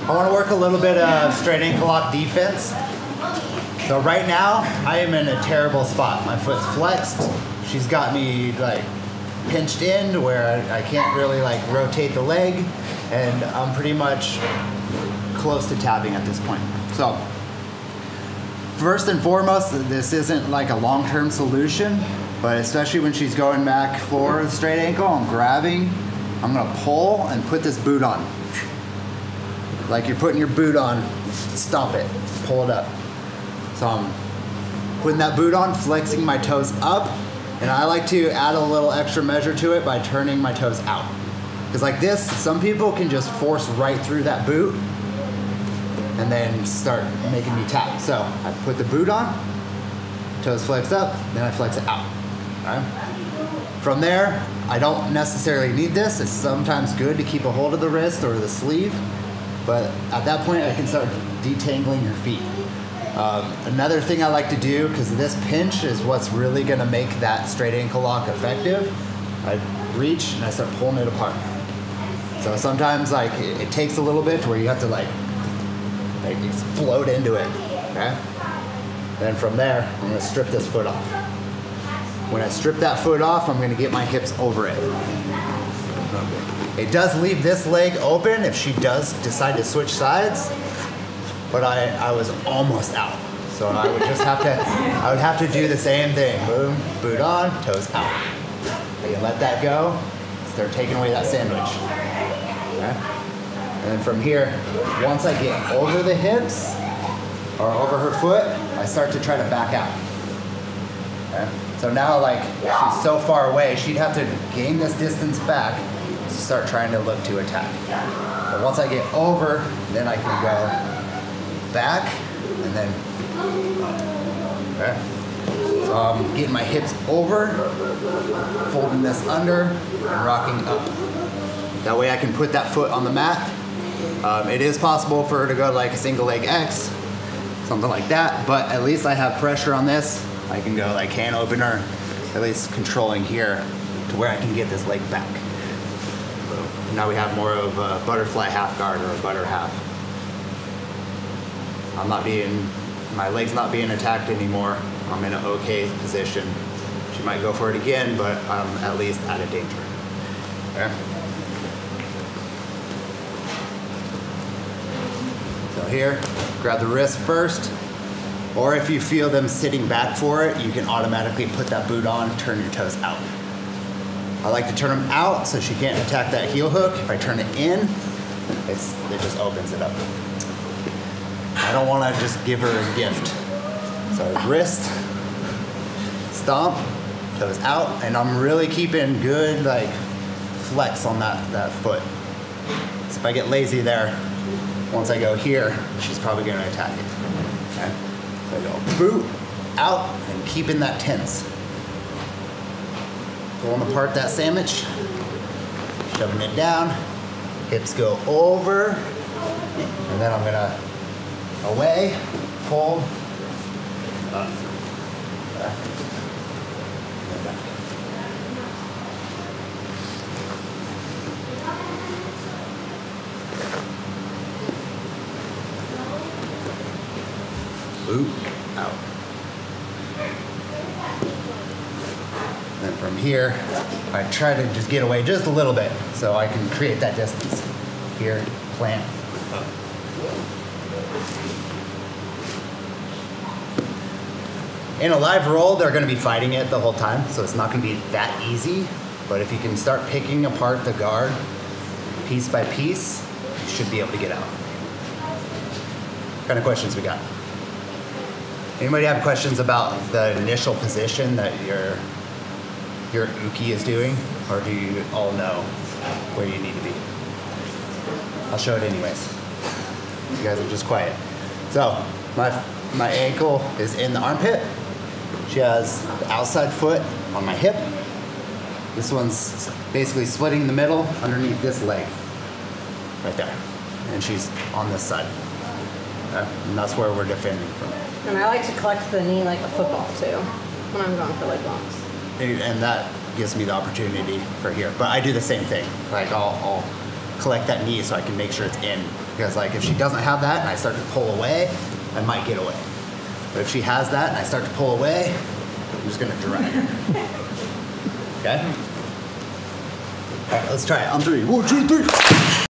I want to work a little bit of straight ankle lock defense. So right now, I am in a terrible spot. My foot's flexed. She's got me like pinched in to where I can't really like rotate the leg, and I'm pretty much close to tabbing at this point. So first and foremost, this isn't like a long-term solution, but especially when she's going back for the straight ankle, I'm grabbing, I'm gonna pull and put this boot on. Like you're putting your boot on, stomp it, pull it up. So I'm putting that boot on, flexing my toes up, and I like to add a little extra measure to it by turning my toes out. Because like this, some people can just force right through that boot and then start making me tap. So I put the boot on, toes flex up, then I flex it out. All right? From there, I don't necessarily need this. It's sometimes good to keep a hold of the wrist or the sleeve, but at that point I can start detangling your feet. Another thing I like to do, because this pinch is what's really gonna make that straight ankle lock effective, I reach and I start pulling it apart. So sometimes like it takes a little bit to where you have to like explode into it, okay? Then from there, I'm gonna strip this foot off. When I strip that foot off, I'm gonna get my hips over it. It does leave this leg open if she does decide to switch sides, but I was almost out. So I would just have to, I would have to do the same thing. Boom, boot on, toes out. I can let that go, start taking away that sandwich. Okay? And then from here, once I get over the hips or over her foot, I start to try to back out. Okay? So now like she's so far away, she'd have to gain this distance back to start trying to look to attack. But once I get over, then I can go back and then up. Okay? So I'm getting my hips over, folding this under, and rocking up. That way I can put that foot on the mat. It is possible for her to go like a single leg X, something like that, but at least I have pressure on this. I can go like hand opener, at least controlling here to where I can get this leg back. So now we have more of a butterfly half guard or a butter half. My leg's not being attacked anymore. I'm in an okay position. She might go for it again, but I'm at least out of danger. Okay? So here, grab the wrist first, or if you feel them sitting back for it, you can automatically put that boot on, turn your toes out. I like to turn them out so she can't attack that heel hook. If I turn it in, it just opens it up. I don't want to just give her a gift. So wrist, stomp, toes out, and I'm really keeping good like flex on that foot. So if I get lazy there, once I go here, she's probably going to attack it. Okay? So I go boot, out, and keeping that tense. Pulling apart that sandwich, shoving it down, hips go over, and then I'm going to away, pull, up. Okay. Boot, out. Then from here, I try to just get away just a little bit so I can create that distance. Here, plant, up. In a live roll, they're gonna be fighting it the whole time, so it's not gonna be that easy. But if you can start picking apart the guard piece by piece, you should be able to get out. What kind of questions we got? Anybody have questions about the initial position that your uke is doing, or do you all know where you need to be? I'll show it anyways. You guys are just quiet. So my ankle is in the armpit. She has the outside foot on my hip. This one's basically splitting in the middle underneath this leg, right there. And she's on this side. Okay? And that's where we're defending from. And I like to collect the knee like a football too, when I'm going for leg locks. And that gives me the opportunity for here. But I do the same thing. Like I'll collect that knee so I can make sure it's in. Because like if she doesn't have that and I start to pull away, I might get away. But if she has that and I start to pull away, I'm just gonna drag her. Okay? All right, let's try it on 3. 1, 2, 3.